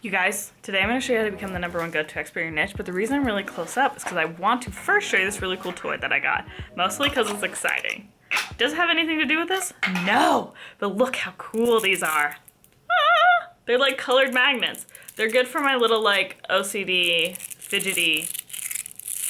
You guys, today I'm going to show you how to become the #1 go-to expert in your niche, but the reason I'm really close up is because I want to first show you this really cool toy that I got, mostly because it's exciting. Does it have anything to do with this? No, but look how cool these are. Ah, they're like colored magnets. They're good for my little like OCD, fidgety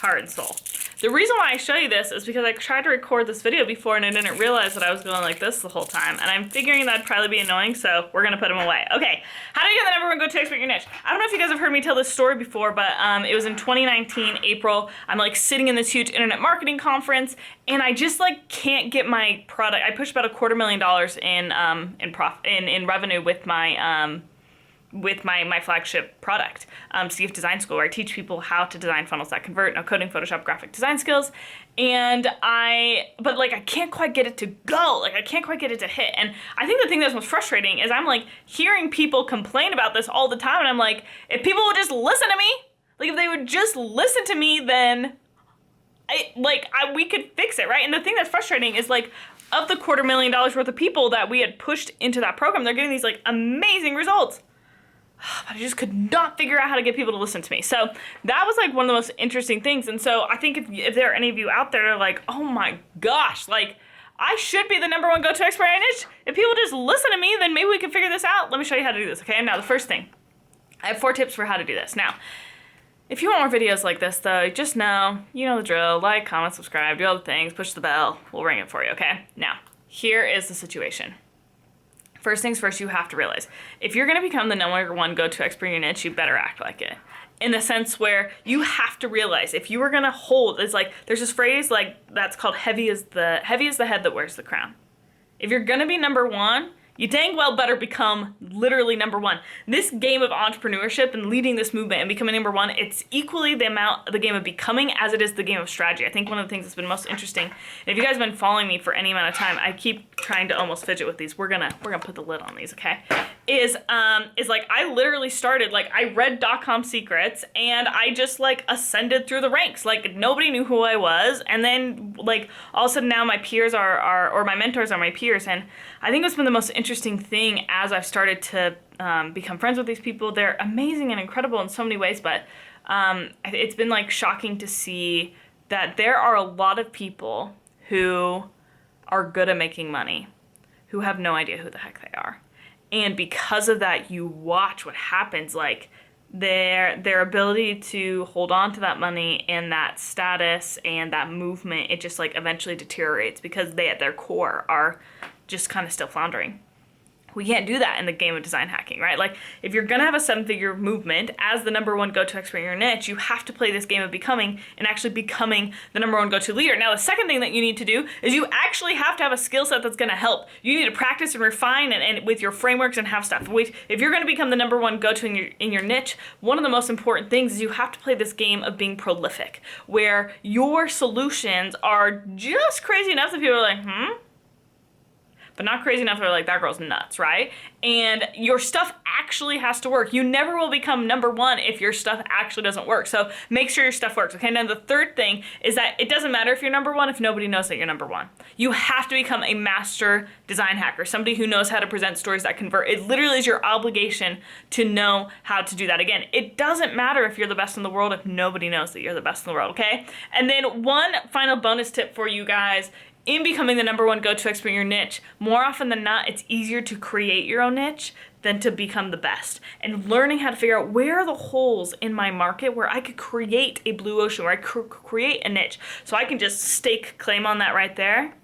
heart and soul. The reason why I show you this is because I tried to record this video before and I didn't realize that I was going like this the whole time. And I'm figuring that'd probably be annoying, so we're gonna put them away. Okay, how do you get the #1 go-to expert in your niche? I don't know if you guys have heard me tell this story before, but it was in 2019, April. I'm like sitting in this huge internet marketing conference and I just like can't get my product. I pushed about $250,000 in revenue with my flagship product, CF Design School, where I teach people how to design funnels that convert, no coding, Photoshop, graphic design skills. And but like I can't quite get it to go. Like I can't quite get it to hit. And I think the thing that's most frustrating is I'm like hearing people complain about this all the time. And I'm like, if people would just listen to me, like if they would just listen to me, then we could fix it, right? And the thing that's frustrating is like, of the $250,000 worth of people that we had pushed into that program, they're getting these like amazing results. But I just could not figure out how to get people to listen to me. So that was like one of the most interesting things. And so I think if there are any of you out there like, oh my gosh, like I should be the #1 go-to expert in niche. If people just listen to me, then maybe we can figure this out. Let me show you how to do this, okay? Now the first thing, I have 4 tips for how to do this. Now, if you want more videos like this though, just know, you know the drill, like, comment, subscribe, do all the things, push the bell, we'll ring it for you, okay? Now, here is the situation. First things first, you have to realize, if you're gonna become the #1 go-to expert in your niche, you better act like it. In the sense where you have to realize, if you were gonna hold, it's like, there's this phrase like, that's called heavy is the head that wears the crown. If you're gonna be #1, you dang well better become literally #1. This game of entrepreneurship and leading this movement and becoming #1, it's equally the game of becoming as it is the game of strategy. I think one of the things that's been most interesting, and if you guys have been following me for any amount of time, I keep trying to almost fidget with these. We're gonna put the lid on these, okay? Is like I literally started, like I read .com secrets and I just like ascended through the ranks. Like nobody knew who I was, and then like all of a sudden now my peers or my mentors are my peers. And I think it's been the most interesting thing as I've started to become friends with these people. They're amazing and incredible in so many ways, but it's been like shocking to see that there are a lot of people who are good at making money who have no idea who the heck they are. And because of that, you watch what happens, like their ability to hold on to that money and that status and that movement, it just like eventually deteriorates because they at their core are just kind of still floundering. We can't do that in the game of design hacking, right? Like if you're gonna have a 7-figure movement as the #1 go-to expert in your niche, you have to play this game of becoming and actually becoming the #1 go-to leader. Now the second thing that you need to do is you actually have to have a skill set that's gonna help. You need to practice and refine and with your frameworks and have stuff. If you're gonna become the #1 go-to in your niche, one of the most important things is you have to play this game of being prolific, where your solutions are just crazy enough that people are like, but not crazy enough that they're like, that girl's nuts, right? And your stuff actually has to work. You never will become #1 if your stuff actually doesn't work. So make sure your stuff works, okay? Now the third thing is that it doesn't matter if you're #1 if nobody knows that you're #1. You have to become a master design hacker, somebody who knows how to present stories that convert. It literally is your obligation to know how to do that. Again, it doesn't matter if you're the best in the world if nobody knows that you're the best in the world, okay? And then one final bonus tip for you guys, in becoming the #1 go-to expert in your niche, more often than not, it's easier to create your own niche than to become the best. And learning how to figure out where are the holes in my market where I could create a blue ocean, where I could create a niche. So I can just stake claim on that right there.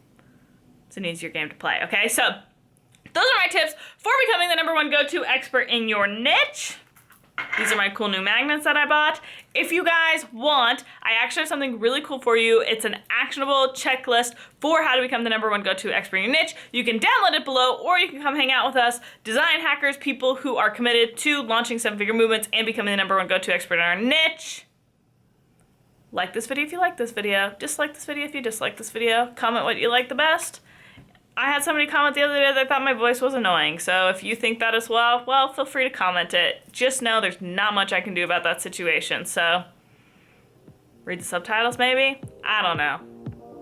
It's an easier game to play, okay? So those are my tips for becoming the #1 go-to expert in your niche. These are my cool new magnets that I bought. If you guys want, I actually have something really cool for you. It's an actionable checklist for how to become the #1 go-to expert in your niche. You can download it below, or you can come hang out with us, design hackers, people who are committed to launching 7-figure movements and becoming the #1 go-to expert in our niche. Like this video if you like this video. Dislike this video if you dislike this video. Comment what you like the best. I had somebody comment the other day that thought my voice was annoying, so if you think that as well, feel free to comment it. Just know there's not much I can do about that situation, so read the subtitles maybe? I don't know.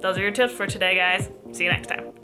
Those are your tips for today, guys. See you next time.